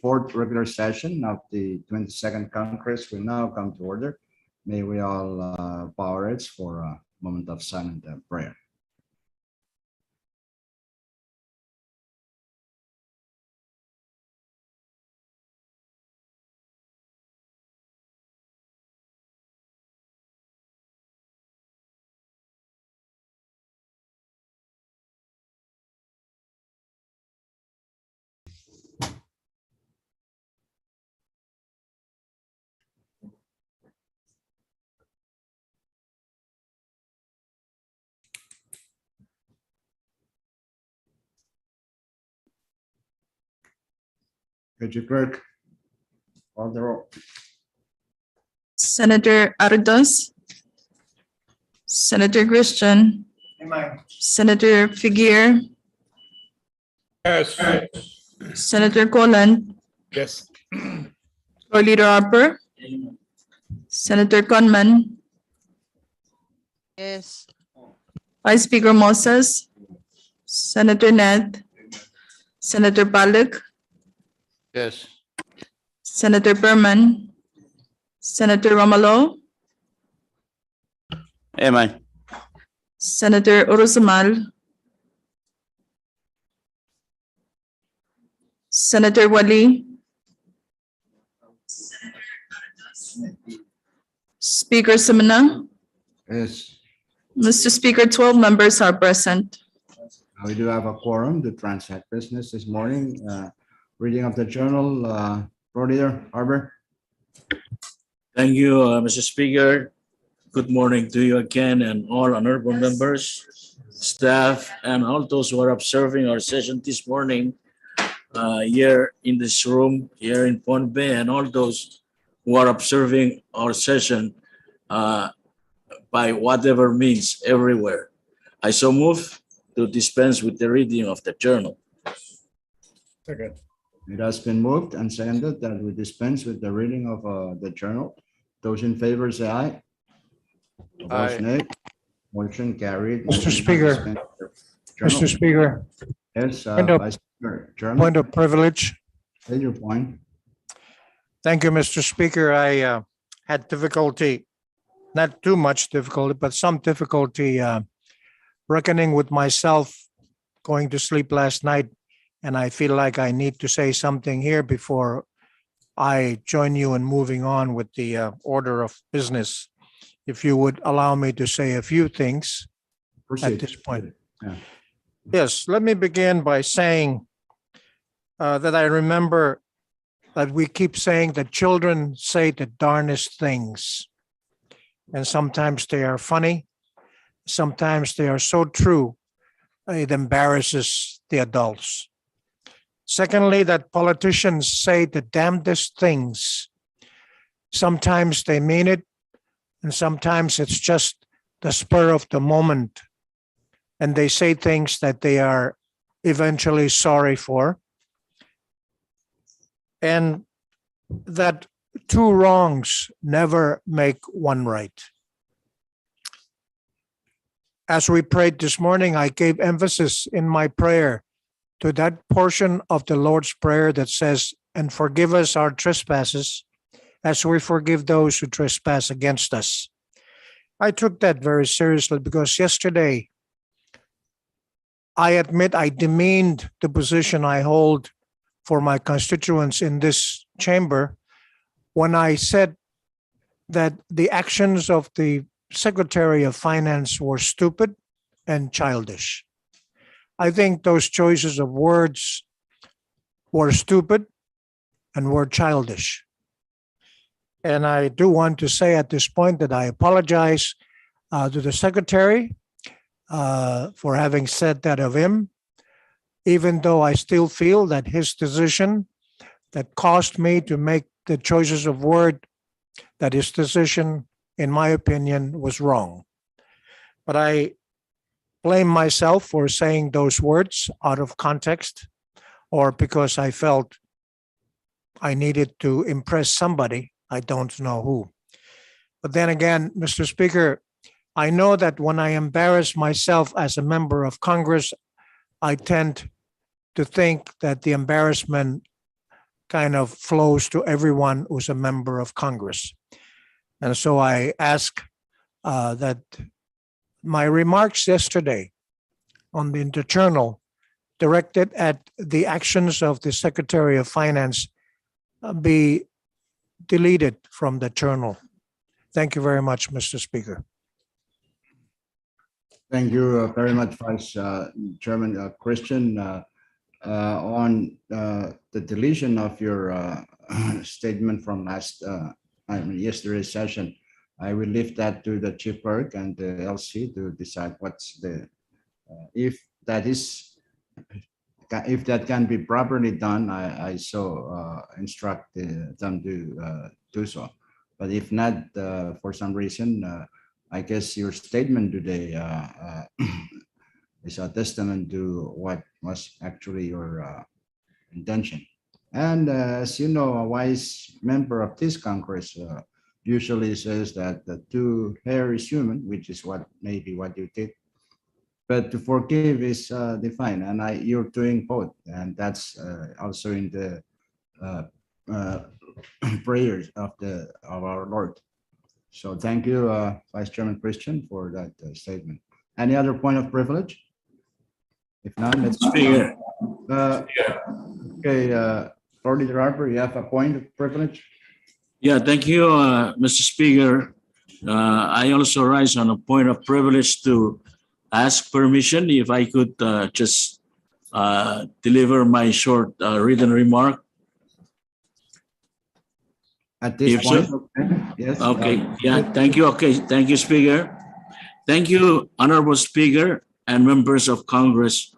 fourth regular session of the 22nd Congress will now come to order. May we all bow our heads for a moment of silent prayer. Could you clerk call the roll? Senator Ardos, Senator Christian, Senator Figuer, Yes. Senator Colan, Yes. Floor Leader Harper, Senator Conman, Yes. Vice Speaker Moses, Senator Ned, Senator Palak, Yes. Senator Berman, Senator Romalo, Amen. Senator Urusamal, Senator Wali, Speaker Simona. Yes, Mr. Speaker, 12 members are present. we do have a quorum to transact business this morning. Reading of the journal, Floor Leader Harbor. Thank you, Mr. Speaker. Good morning to you again and all honorable members, staff, and all those who are observing our session this morning here in this room, here in Pond Bay, and all those who are observing our session by whatever means everywhere. I so move to dispense with the reading of the journal. Second. It has been moved and seconded that we dispense with the reading of the journal. Those in favor say aye. Opposed, nay. Motion carried. Mr. Speaker. Journal. Mr. Speaker, Yes, Point of- Vice Speaker. Chairman, point of privilege. take your point. Thank you, Mr. Speaker. I had difficulty, not too much difficulty, but some difficulty reckoning with myself going to sleep last night. And I feel like I need to say something here before I join you in moving on with the order of business. If you would allow me to say a few things at Proceed. this point. Yeah. Yes, let me begin by saying that I remember that we keep saying that children say the darnest things. And sometimes they are funny. Sometimes they are so true, it embarrasses the adults. Secondly, that politicians say the damnedest things. Sometimes they mean it, and sometimes it's just the spur of the moment. And they say things that they are eventually sorry for. And that two wrongs never make one right. As we prayed this morning, I gave emphasis in my prayer to that portion of the Lord's Prayer that says, "And forgive us our trespasses as we forgive those who trespass against us." I took that very seriously because yesterday, I admit I demeaned the position I hold for my constituents in this chamber when I said that the actions of the Secretary of Finance were stupid and childish. I think those choices of words were stupid and were childish. And I do want to say at this point that I apologize to the Secretary for having said that of him, even though I still feel that his decision that caused me to make the choices of word, that his decision, in my opinion, was wrong. But I blame myself for saying those words out of context or because I felt I needed to impress somebody. I don't know who. But then again, Mr. Speaker, I know that when I embarrass myself as a member of Congress, I tend to think that the embarrassment kind of flows to everyone who's a member of Congress. And so I ask that my remarks yesterday on the Journal directed at the actions of the Secretary of Finance be deleted from the Journal. Thank you very much, Mr. Speaker. Thank you very much, Vice Chairman Christian. On the deletion of your statement from yesterday's session, I will leave that to the Chief Clerk and the LC to decide what's the, if that can be properly done, I so instruct them to do so. But if not, for some reason, I guess your statement today is a testament to what was actually your intention. And as you know, a wise member of this Congress usually says that the to err is human, which is what maybe what you did. But to forgive is divine, and you're doing both, and that's also in the prayers of our Lord. So thank you, Vice Chairman Christian, for that statement. Any other point of privilege? If not, let's Speaker. Okay, Lord Leader Harper, you have a point of privilege? Yeah, thank you, Mr. Speaker. I also rise on a point of privilege to ask permission if I could just deliver my short written remark. At this Yes, point, sir. okay. Yes. Okay, yeah, thank you. Okay, thank you, Speaker. Thank you, Honorable Speaker and members of Congress,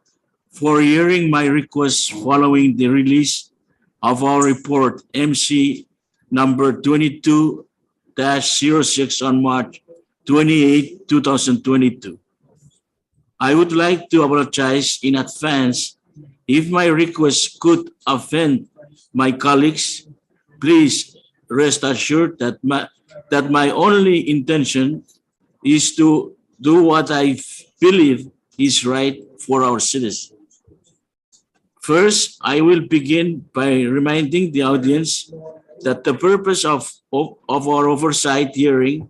for hearing my request following the release of our report MC number 22-06 on March 28, 2022. I would like to apologize in advance if my request could offend my colleagues. Please rest assured that my only intention is to do what I believe is right for our citizens. First, I will begin by reminding the audience that the purpose of our oversight hearing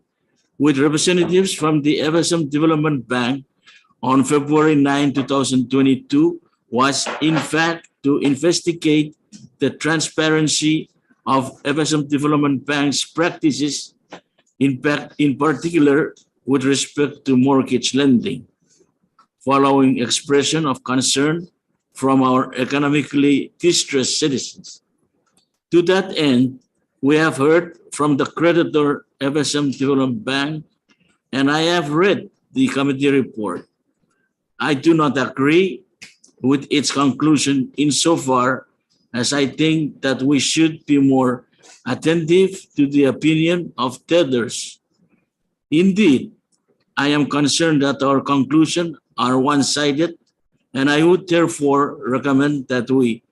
with representatives from the FSM Development Bank on February 9, 2022 was in fact to investigate the transparency of FSM Development Bank's practices, in particular with respect to mortgage lending, following expression of concern from our economically distressed citizens. To that end, we have heard from the creditor FSM Development Bank, and I have read the committee report. I do not agree with its conclusion insofar as I think that we should be more attentive to the opinion of debtors. Indeed, I am concerned that our conclusions are one-sided, and I would therefore recommend that we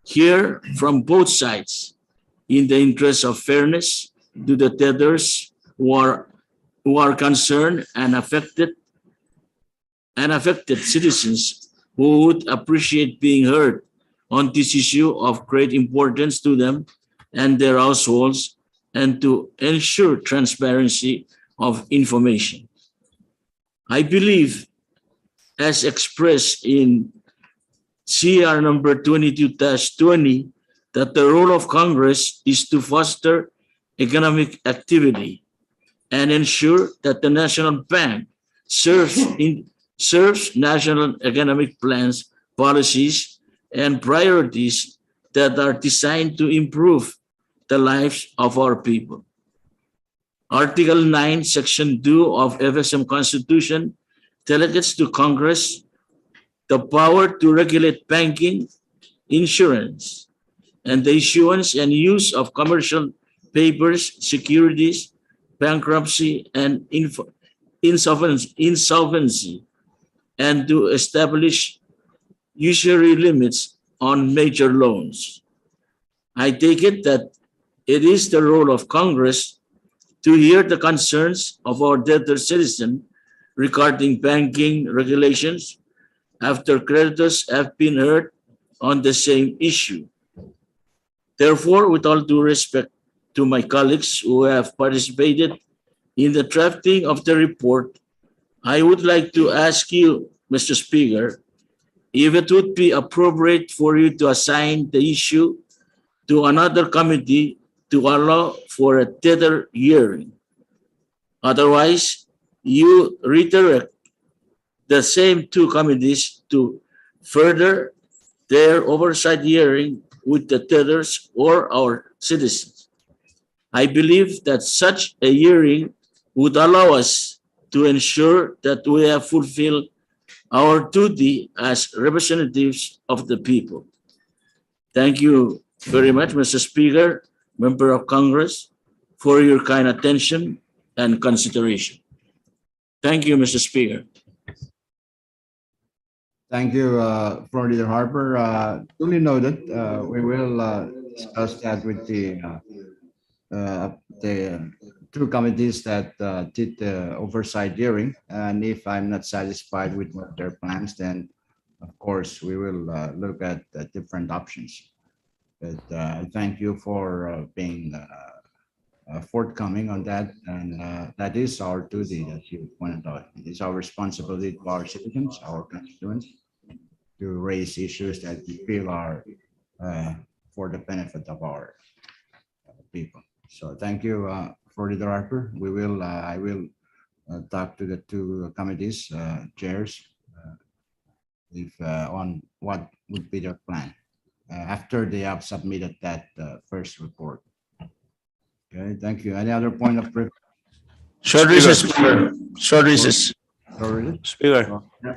hear from both sides in the interest of fairness to the debtors who are concerned and affected citizens who would appreciate being heard on this issue of great importance to them and their households, and to ensure transparency of information. I believe, as expressed in CR number 22-20, that the role of Congress is to foster economic activity and ensure that the National Bank serves national economic plans, policies, and priorities that are designed to improve the lives of our people. Article 9, Section 2 of FSM Constitution delegates to Congress the power to regulate banking, insurance, and the issuance and use of commercial papers, securities, bankruptcy, and insolvency, and to establish usury limits on major loans. I take it that it is the role of Congress to hear the concerns of our debtor citizen regarding banking regulations after creditors have been heard on the same issue. Therefore, with all due respect to my colleagues who have participated in the drafting of the report, I would like to ask you, Mr. Speaker, if it would be appropriate for you to assign the issue to another committee to allow for a tether hearing. Otherwise, you redirect the same two committees to further their oversight hearing with the tethers or our citizens. I believe that such a hearing would allow us to ensure that we have fulfilled our duty as representatives of the people. Thank you very much, Mr. Speaker, Member of Congress, for your kind attention and consideration. Thank you, Mr. Speaker. Thank you, Floor Leader Harper. Duly noted. We will discuss that with the two committees that did the oversight hearing. And if I'm not satisfied with what their plans, then of course we will look at the different options. But thank you for being forthcoming on that. And that is our duty, that you pointed out. It is our responsibility to our citizens, our constituents, to raise issues that we feel are for the benefit of our people. So thank you, for the Harper. We will, I will talk to the two committees, chairs, if on what would be their plan after they have submitted that first report. Okay, thank you. Any other point of privilege? Short recess, Speaker. Short recess. Already? Speaker. Yeah.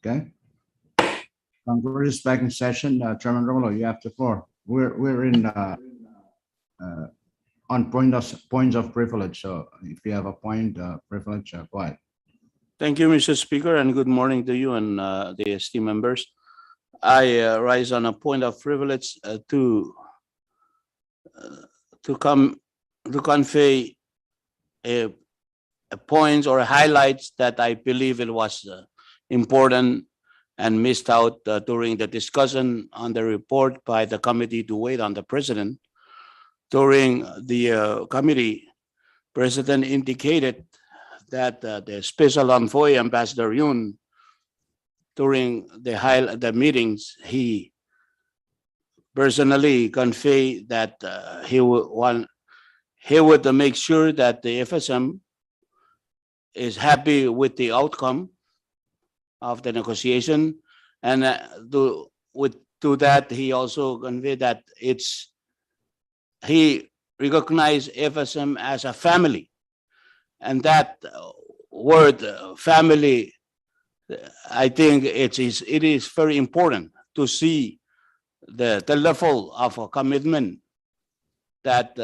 Okay. Congress back in session. Chairman Romulo, you have the floor. We're in on points of privilege. So if you have a point privilege, go ahead. Thank you, Mr. Speaker, and good morning to you and the esteemed members. I rise on a point of privilege to convey a points or highlights that I believe it was important and missed out during the discussion on the report by the committee to wait on the president. During the committee, President indicated that the special envoy, Ambassador Yun, during the meetings, he personally conveyed that he would make sure that the FSM is happy with the outcome of the negotiation, and to that he also conveyed that he recognized FSM as a family, and that word family, I think it is very important to see the level of a commitment that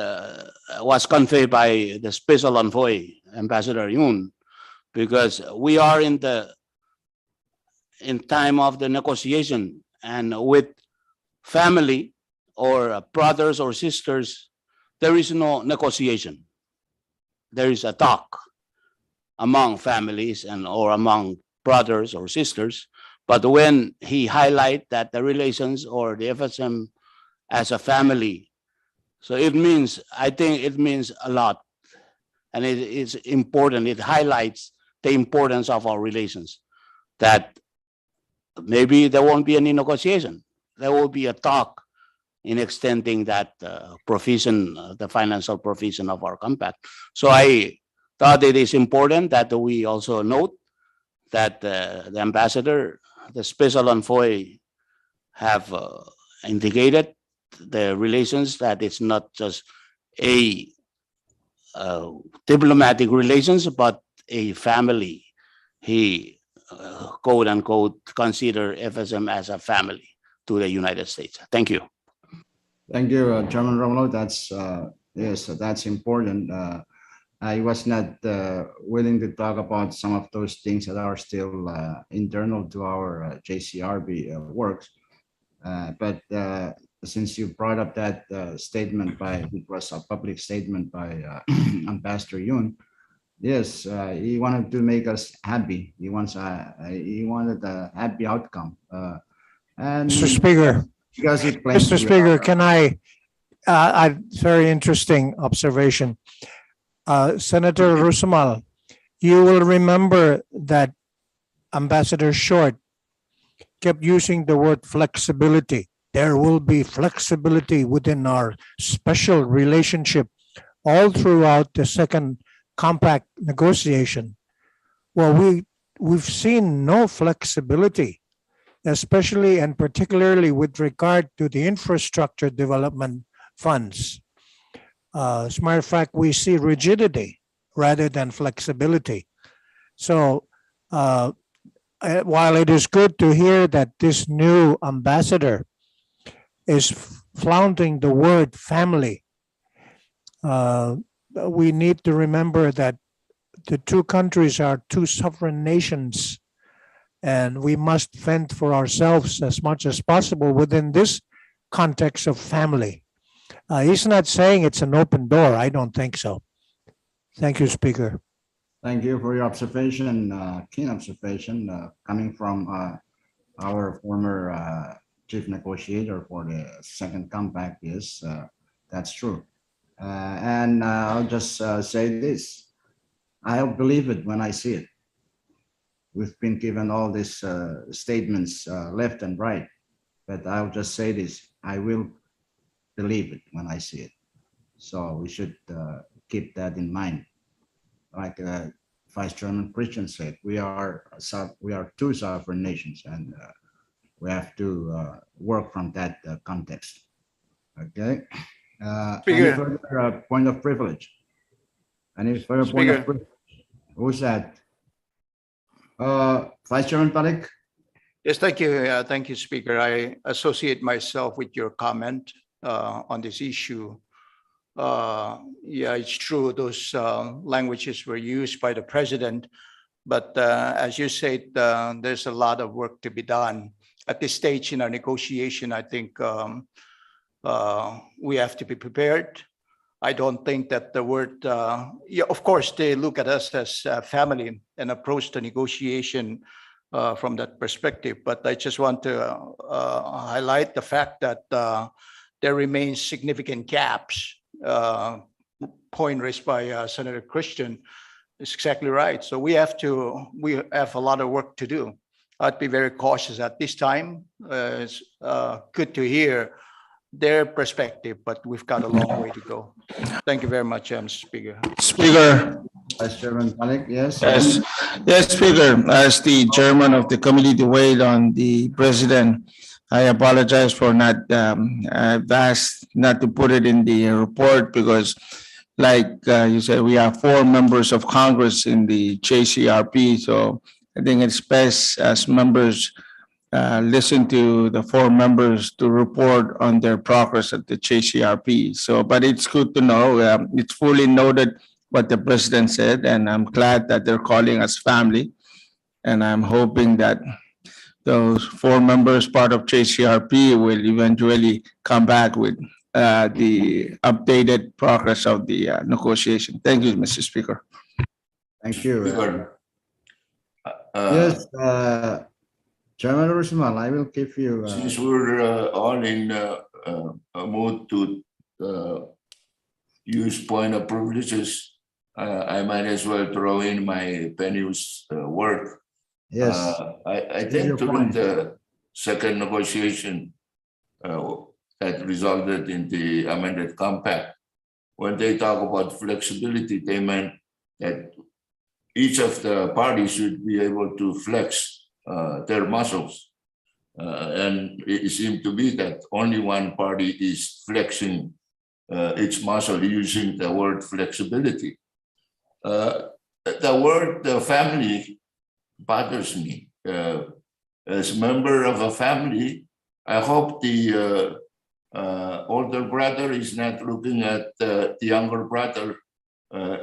was conveyed by the special envoy, Ambassador Yun, because we are in time of the negotiation, and with family or brothers or sisters, there is no negotiation. There is a talk among families or among brothers or sisters. But when he highlight that the relations or the FSM as a family, so I think it means a lot, and it is important. It highlights the importance of our relations, that maybe there won't be any negotiation. There will be a talk in extending that provision, the financial provision of our compact. So I thought it is important that we also note that the ambassador, the special envoy, have indicated the relations, that it's not just a diplomatic relations, but a family. He quote unquote consider FSM as a family to the United States. Thank you. Thank you, Chairman Romulo. That's yes, that's important. I was not willing to talk about some of those things that are still internal to our JCRB works, but since you brought up that statement it was a public statement by Ambassador Yun. Yes, he wanted to make us happy. He wanted a happy outcome. And Mr. Speaker, because it claims Mr. we Speaker, are- can I, very interesting observation. Senator Rusamal, you will remember that Ambassador Short kept using the word flexibility. There will be flexibility within our special relationship all throughout the second compact negotiation. Well, we've seen no flexibility, especially and particularly with regard to the infrastructure development funds. As a matter of fact, we see rigidity rather than flexibility. So while it is good to hear that this new ambassador is flaunting the word family, we need to remember that the two countries are two sovereign nations, and we must fend for ourselves as much as possible within this context of family. He's not saying it's an open door. I don't think so. Thank you, Speaker. Thank you for your observation, keen observation, coming from our former chief negotiator for the second compact. Yes, that's true. And I'll just say this. I'll believe it when I see it. We've been given all these statements left and right, but I'll just say this. I will believe it when I see it. So we should keep that in mind. Like Vice Chairman Christian said, we are two sovereign nations, and we have to work from that context. Okay. Any Speaker. further point of privilege? Any further point Speaker. of privilege? Who's that? Vice Chairman Parik? Yes, thank you. Thank you, Speaker. I associate myself with your comment on this issue. Yeah, it's true. Those languages were used by the president. But as you said, there's a lot of work to be done. At this stage in our negotiation, I think we have to be prepared. I don't think that the word, yeah, of course, they look at us as family and approach the negotiation from that perspective. But I just want to highlight the fact that there remains significant gaps. Point raised by Senator Christian is exactly right. So we have a lot of work to do. I'd be very cautious at this time. It's good to hear their perspective, but we've got a long way to go. Thank you very much, Mr. Speaker. Speaker, Vice Chairman Malik, yes? yes, Speaker, as the chairman of the committee to wait on the president, I apologize for not, I've asked not to put it in the report because like you said, we have 4 members of Congress in the JCRP. So I think it's best as members listen to the 4 members to report on their progress at the JCRP. So, but it's good to know, it's fully noted what the president said, and I'm glad that they're calling us family. And I'm hoping that those 4 members, part of JCRP, will eventually come back with the updated progress of the negotiation. Thank you, Mr. Speaker. Thank you. Speaker, Yes, Chairman Ursumal, I will give you. since we're all in a mood to use point of privileges, I might as well throw in my Penny's work. Yes, I Here's your think during point. the second negotiation that resulted in the amended compact, when they talk about flexibility, they meant that each of the parties should be able to flex their muscles. And it seemed to be that only one party is flexing its muscle using the word flexibility. The word family bothers me. As a member of a family, I hope the older brother is not looking at the younger brother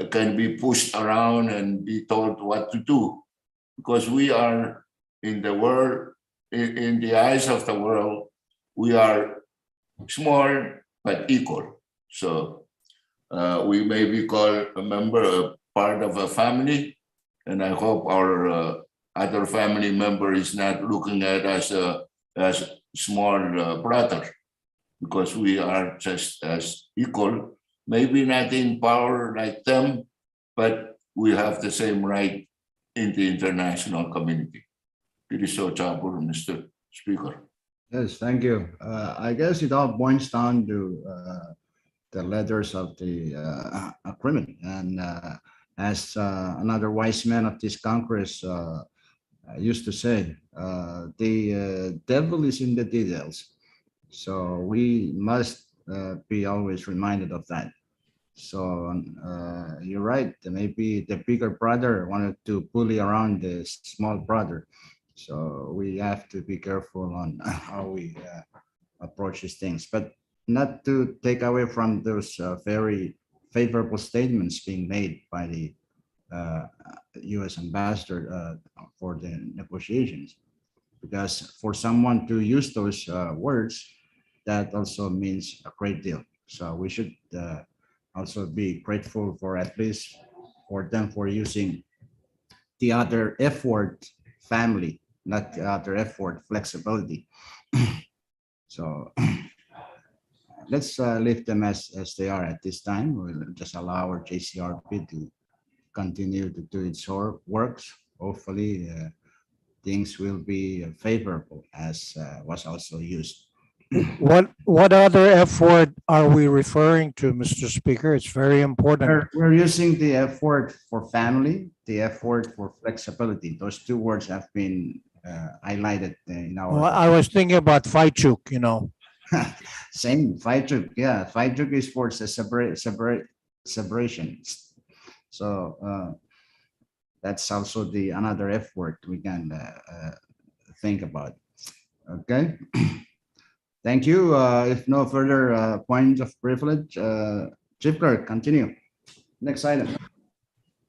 can be pushed around and be told what to do, because we are in the world, in the eyes of the world, we are small but equal. So we may be called a member, a part of a family, and I hope our other family member is not looking at us as small brother, because we are just as equal, maybe not in power like them, but we have the same right in the international community. It is so chapel, Mr. Speaker. yes, thank you. I guess it all boils down to the letters of the agreement. And as another wise man of this Congress used to say, the devil is in the details. So we must be always reminded of that. So you're right. Maybe the bigger brother wanted to bully around the small brother. So we have to be careful on how we approach these things, but not to take away from those very favorable statements being made by the U.S. ambassador for the negotiations. Because for someone to use those words, that also means a great deal. So we should also be grateful for at least for them for using the other F word, family, not the other F word, flexibility. So let's leave them as they are at this time. We'll just allow our JCRP to continue to do its works. Hopefully things will be favorable as was also used. What other F word are we referring to, Mr. Speaker? It's very important. We're using the F word for family, the F word for flexibility. Those 2 words have been highlighted in Well, our I was thinking about Faichuk, you know. same Faichuk. Yeah, Faichuk is for separation. So that's also the another F word we can think about. Okay. Thank you. If no further points of privilege, Chief Clerk, continue. Next item.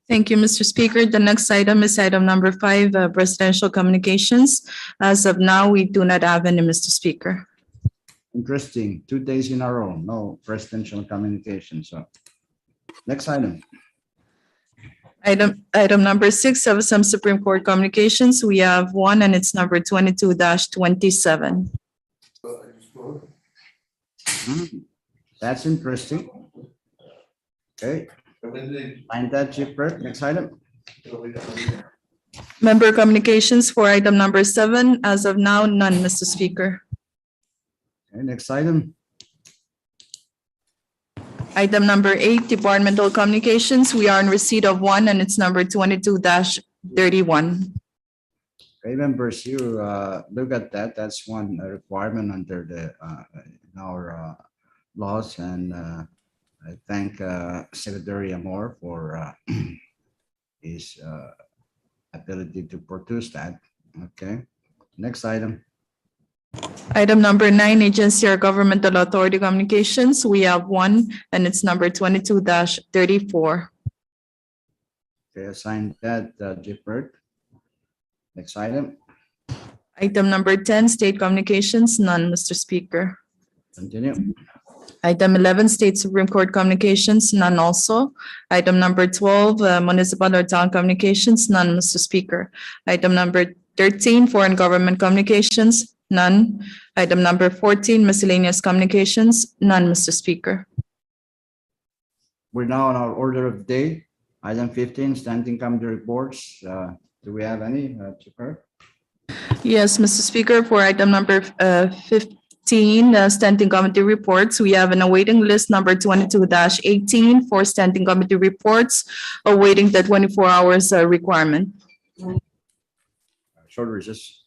Thank you, Mr. Speaker. The next item is item number 5, presidential communications. As of now, we do not have any, Mr. Speaker. Interesting. 2 days in a row, no presidential communication. So next item. Item number 6 of some Supreme Court communications. We have one, and it's number 22-27. That's interesting. Okay. Find that, Chief Clerk. Next item. Member communications for item number 7. As of now, none, Mr. Speaker. Okay, next item. Item number 8, departmental communications. We are in receipt of one, and it's number 22-31. Okay, members, you look at that. That's one requirement under the in our laws, and I thank Secretary Amor for his ability to produce that. Okay, next item. Item number 9, agency or governmental authority communications. We have one, and it's number 22-34. Okay, assign that, Chief Clerk. Next item. Item number 10, state communications, none, Mr. Speaker. Continue. Item 11, state Supreme Court communications, none also. Item number 12, municipal or town communications, none, Mr. Speaker. Item number 13, foreign government communications, none. Item number 14, miscellaneous communications, none, Mr. Speaker. We're now on our order of the day. Item 15, standing committee reports. Do we have any, Chief Clerk? Yes, Mr. Speaker, for item number 15, standing committee reports, we have an awaiting list number 22-18 for standing committee reports, awaiting the 24 hours requirement. Short recess.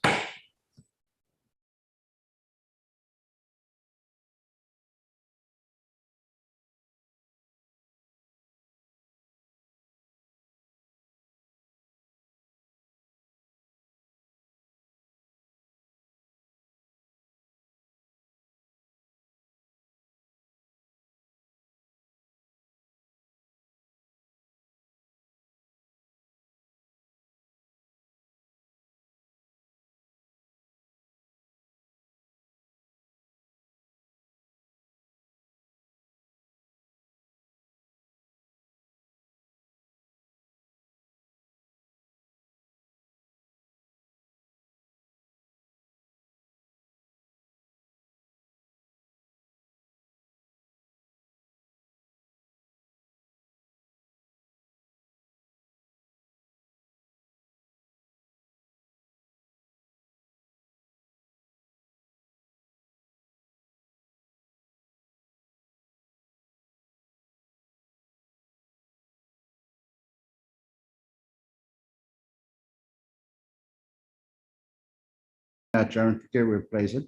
Chairman Pikir will place it.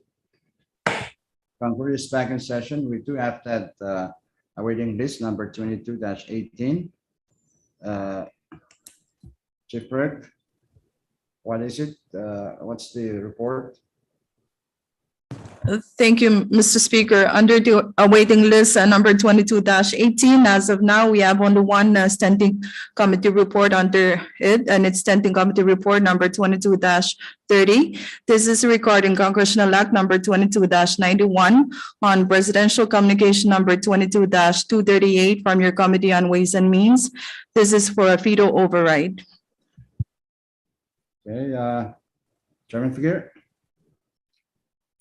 Congress is back in session. We do have that awaiting list number 22-18. Chief Clerk, what is it? What's the report? Thank you, Mr. Speaker. Under the awaiting list, number 22-18, as of now, we have only one standing committee report under it, and it's standing committee report number 22-30. This is regarding Congressional Act number 22-91 on presidential communication number 22-238 from your Committee on Ways and Means. This is for a veto override. Okay, Chairman Pikir.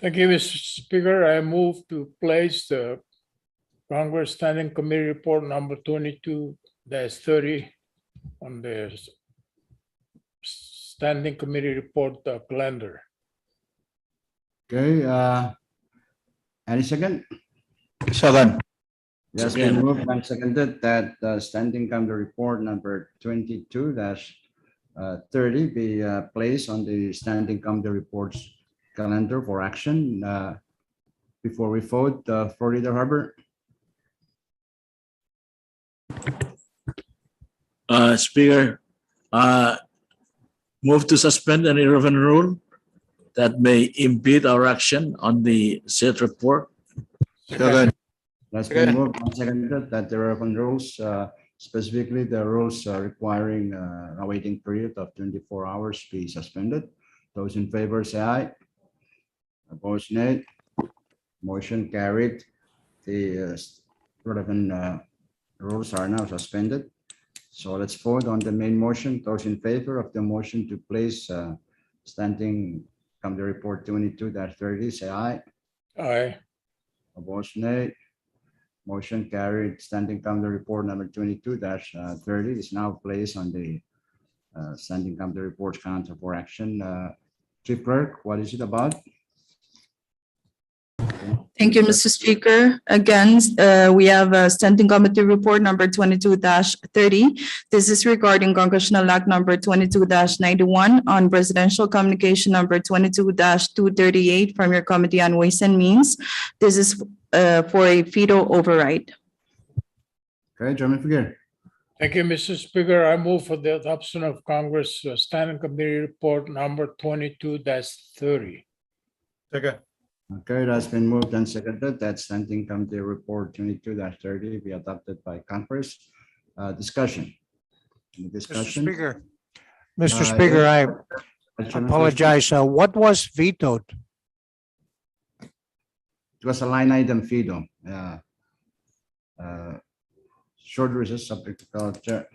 Thank you, Mr. Speaker. I move to place the Congress Standing Committee Report number 22-30 on the Standing Committee Report calendar. Okay, any second? Second. Yes, been moved and seconded that standing committee report number 22-30 be placed on the standing committee reports calendar for action. Before we vote, Florida Harbor. Speaker, move to suspend an irrelevant rule that may impede our action on the said report. Second. That's been moved and seconded that the relevant rules, specifically the rules requiring a waiting period of 24 hours be suspended. Those in favor say aye. Opposed, nay. Motion carried. The relevant rules are now suspended. So let's vote on the main motion. Those in favor of the motion to place standing come the report 22-30, say aye. Aye. Opposed, nay. Motion carried. Standing come the report number 22-30 is now placed on the standing come the reports counter for action. Chief Clerk, what is it about? Thank you, Mr. Speaker. Again, we have a standing committee report number 22-30. This is regarding Congressional Act number 22-91 on presidential communication number 22-238 from your Committee on Ways and Means. This is for a veto override. Okay, Chairman Figueroa. Thank you, Mr. Speaker. I move for the adoption of Congress Standing Committee Report number 22-30. Second. Okay, that's been moved and seconded that standing committee report 22-30 be adopted by Congress. Discussion. Any Mr. discussion? Speaker, Mr. Uh, Speaker, I Chairman apologize. What was vetoed? It was a line item veto. Short recess subject to call chair.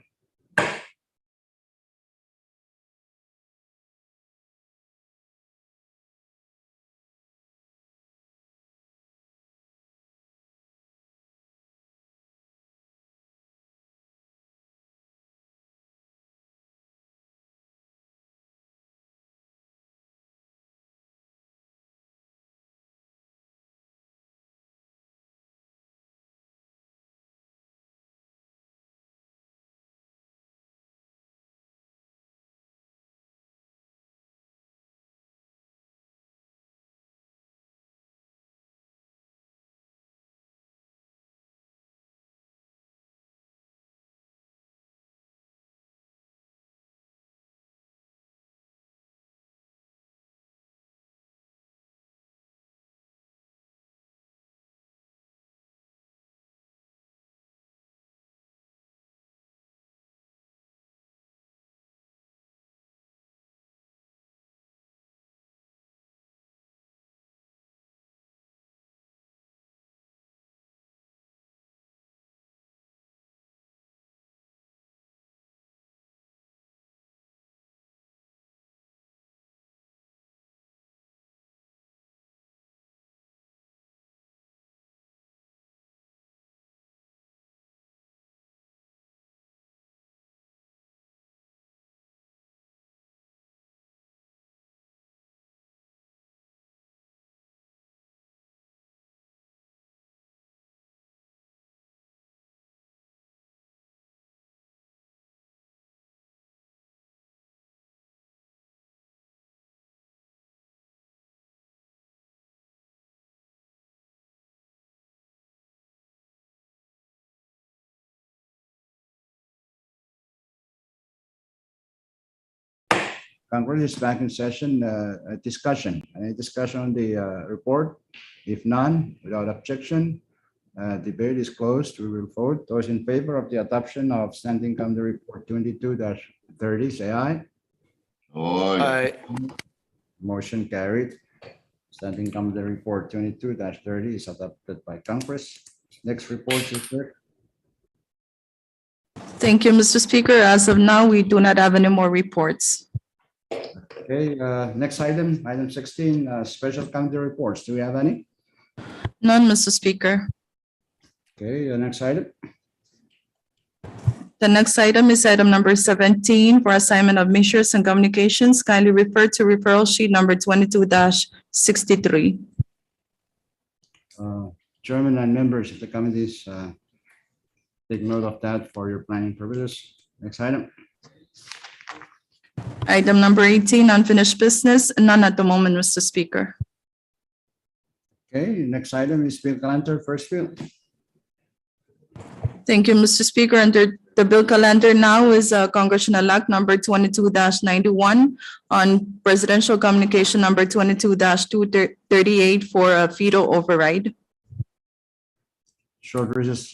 Congress is back in session. Discussion. Any discussion on the report? If none, without objection, debate is closed. We will vote. Those in favor of the adoption of standing committee report 22-30, say aye. Aye. Motion carried. Standing committee report 22-30 is adopted by Congress. Next report, Chief Clerk. Thank you, Mr. Speaker. As of now, we do not have any more reports. Okay, next item, item 16, special committee reports. Do we have any? None, Mr. Speaker. Okay, next item. The next item is item number 17 for assignment of measures and communications. Kindly refer to referral sheet number 22-63. Chairman and members of the committees, take note of that for your planning purposes. Next item. Item number 18, unfinished business. None at the moment, Mr. Speaker. Okay, next item is Bill Calanter, first bill. Thank you, Mr. Speaker. Under The bill calendar now is Congressional-elect number 22-91 on Presidential Communication number 22-238 for a fetal override. Short recess.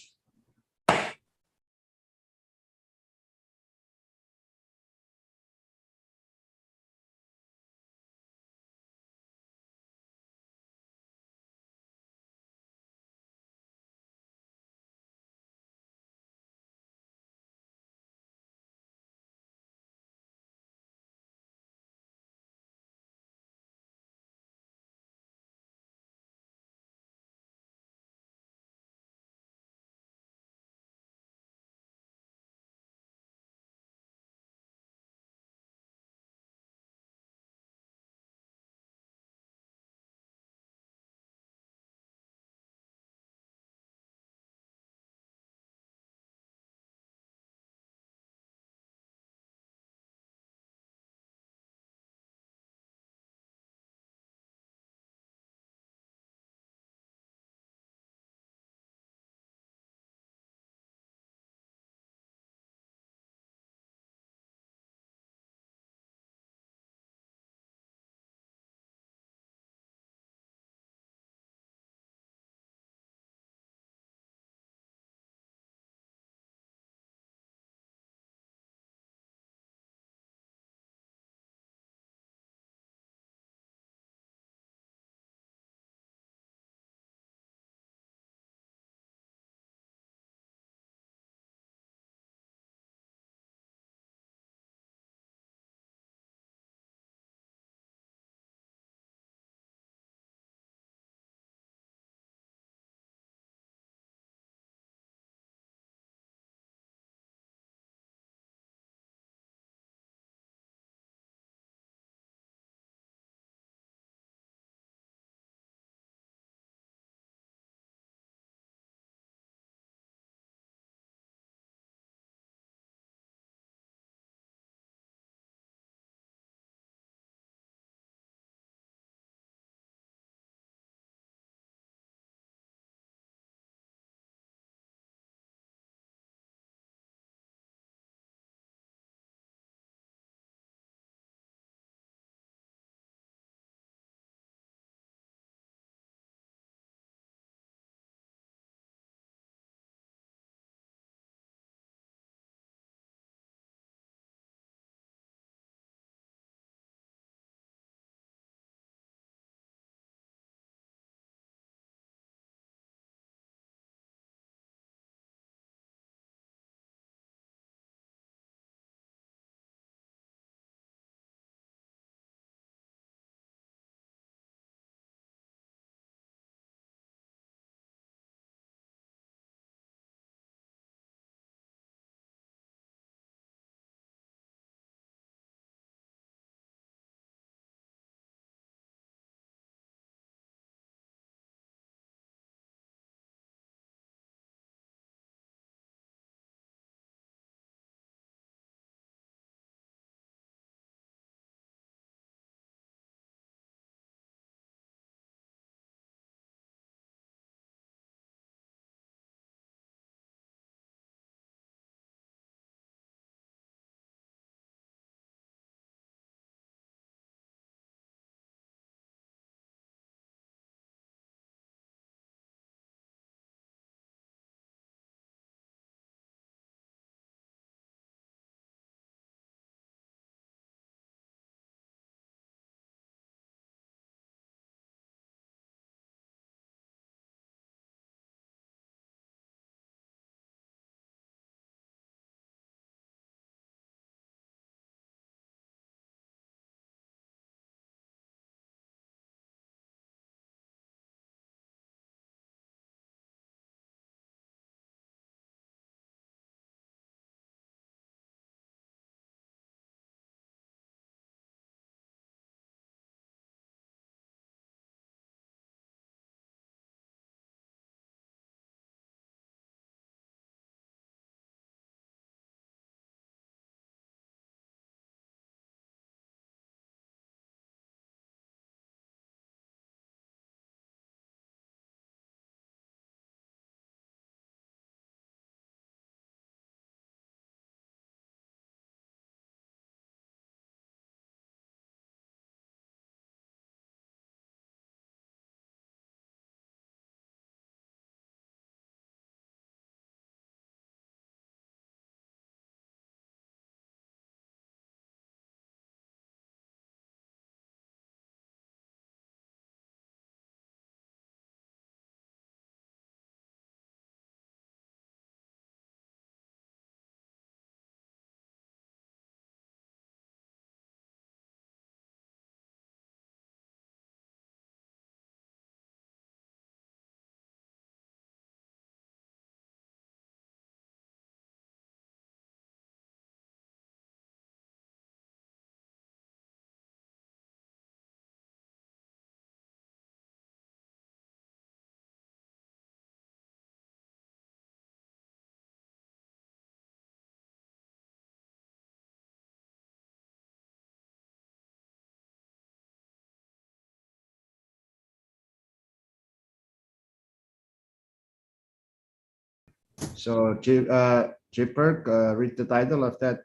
So Chief Clerk, read the title of that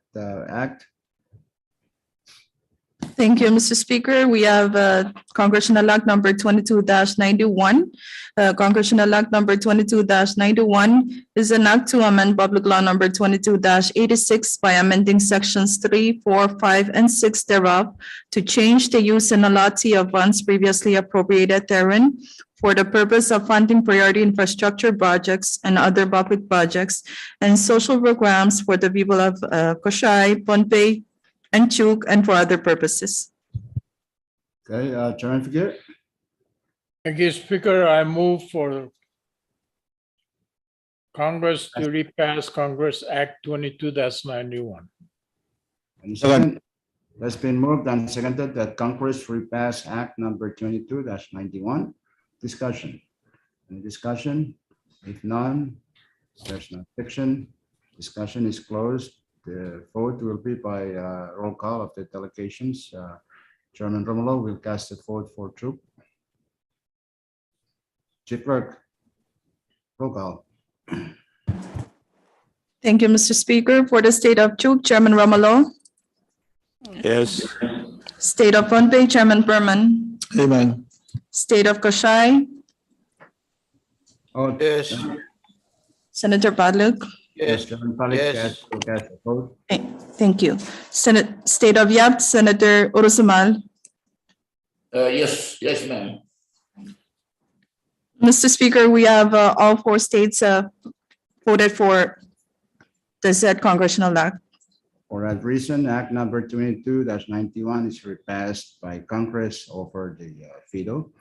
act. Thank you, Mr. Speaker. We have Congressional Act number 22-91. Congressional Act number 22-91 is an act to amend Public Law number 22-86 by amending sections 3, 4, 5, and 6 thereof to change the use and allotment of funds previously appropriated therein for the purpose of funding priority infrastructure projects and other public projects and social programs for the people of Koshai, Pohnpei, and Chuk, and for other purposes. Okay, Chairman Figueroa. Thank you, Speaker. I move for Congress to repass Congress Act 22-91. Any second? That's been moved and seconded that Congress repass Act number 22-91. Discussion. Any discussion? If none, there's no objection. Discussion is closed. The vote will be by roll call of the delegations. Chairman Romulo will cast the vote for troop. Chief Clerk, roll call. Thank you, Mr. Speaker. For the state of Chuk, Chairman Romulo. Yes. State of Pohnpei, Chairman Berman. Amen. State of Koshai, Oh, Yes. Senator Padluck. yes, Chairman Palik Yes. will cast the vote. Thank you. State of Yap, Senator Urusumal. Yes, ma'am. Mr. Speaker, we have all 4 states voted for the said congressional act. For that reason, Act number 22-91 is repassed by Congress over the veto,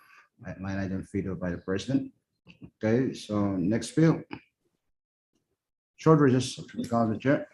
line item veto by the President. Okay, so next bill. Short recess, call the chair.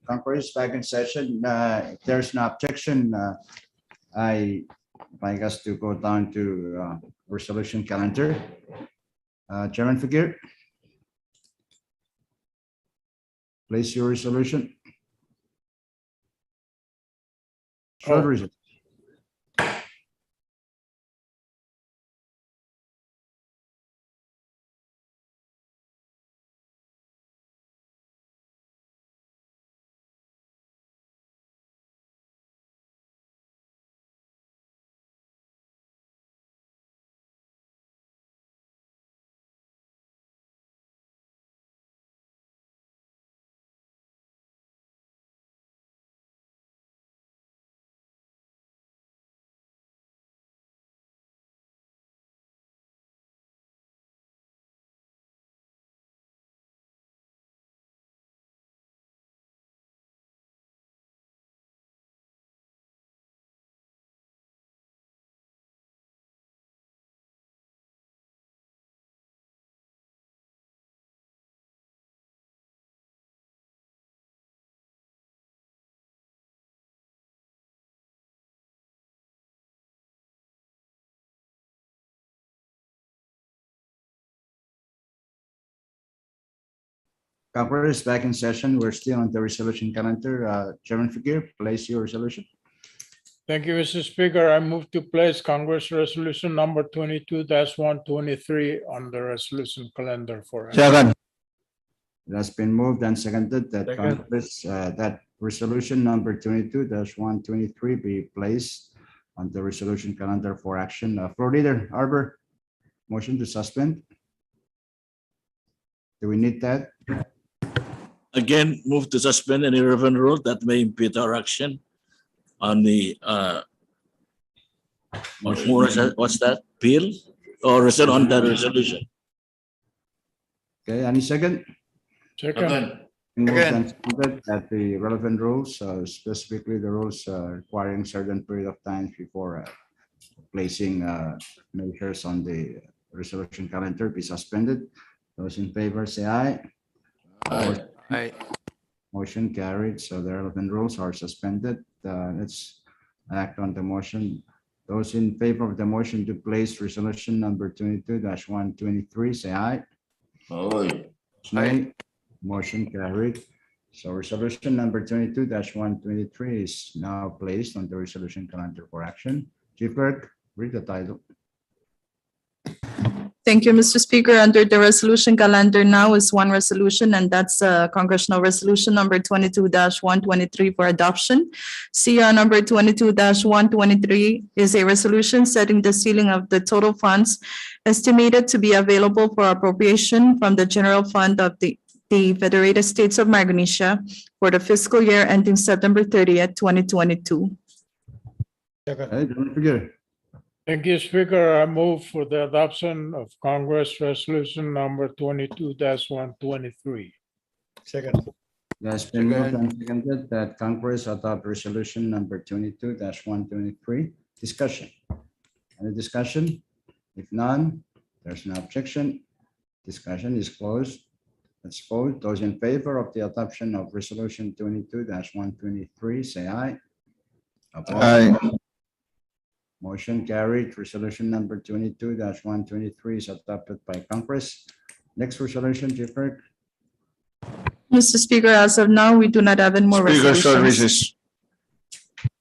Congress is back in session. If there's no objection, I guess to go down to resolution calendar. Chairman Figueroa. Place your resolution. Short recess. Congress is back in session. We're still on the resolution calendar. Chairman Figueroa, place your resolution. Thank you, Mr. Speaker. I move to place Congress Resolution number 22-123 on the resolution calendar for. Second. It has been moved and seconded that Second. Congress, that resolution number 22-123 be placed on the resolution calendar for action. Floor Leader Arbor, motion to suspend. Do we need that? Again, move to suspend any relevant rule that may impede our action on the, what's that, bill? Or on the resolution? Okay, any second? Second, Second. Moved and seconded that the relevant rules, specifically the rules requiring certain period of time before placing measures on the resolution calendar be suspended. Those in favor say aye. Aye. Aye. Motion carried, so the relevant rules are suspended. Let's act on the motion. Those in favor of the motion to place resolution number 22-123, say aye. Aye. Nay. Motion carried. So resolution number 22-123 is now placed on the resolution calendar for action. Chief Clerk, read the title. Thank you, Mr. Speaker. Under the resolution calendar now is one resolution, and that's Congressional Resolution number 22-123 for adoption. CR number 22-123 is a resolution setting the ceiling of the total funds estimated to be available for appropriation from the general fund of the Federated States of Micronesia for the fiscal year ending September 30th, 2022. Okay, don't forget. thank you, Speaker. I move for the adoption of Congress Resolution number 22-123. Second. It has been moved and seconded that Congress adopt resolution number 22-123. Discussion. Any discussion? If none, there's no objection. Discussion is closed. Let's vote. Those in favor of the adoption of resolution 22-123, say aye. Opposed? Aye. Motion carried. Resolution number 22-123 is adopted by Congress. Next resolution, Chief Clerk. Mr. Speaker, as of now, we do not have any more Speaker, short resolutions.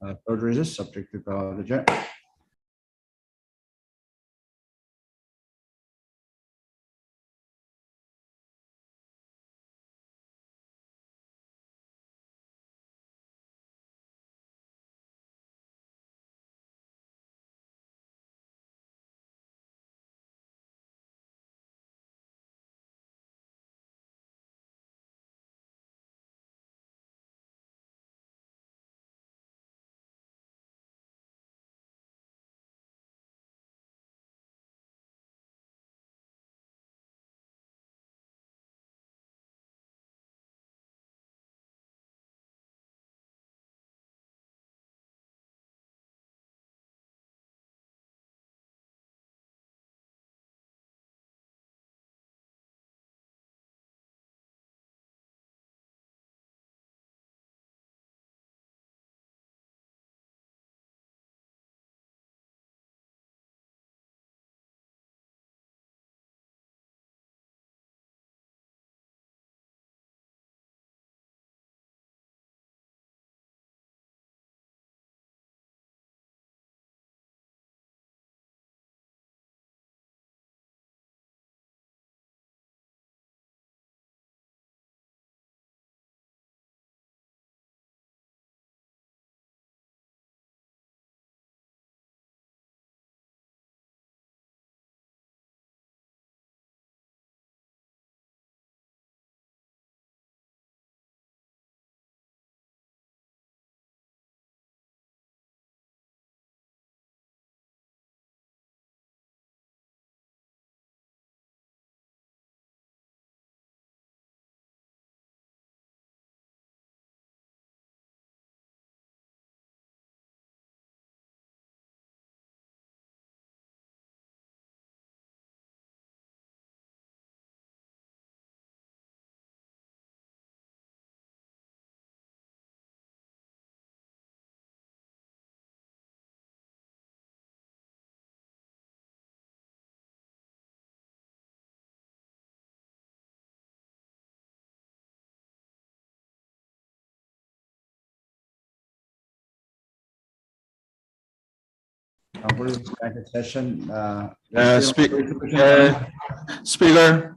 recess. Third recess, subject to call of the chair. Congress executive session. Speaker,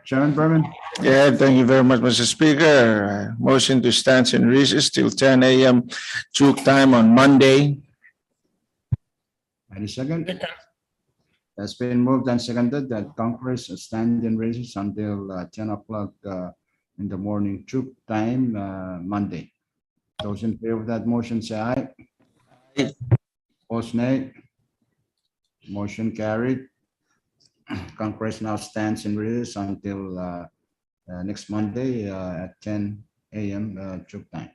Chairman Berman, Yeah, thank you very much, Mr. Speaker. Motion to stand in recess till 10 a.m. Chuk time on Monday. any second? Second. Has been moved and seconded that Congress stand in recess until 10 o'clock in the morning, Chuk time, Monday. Those in favor of that motion say aye. Aye. Opposed, nay. Motion carried. Congress now stands in recess until next Monday at 10 a.m. Chuk time.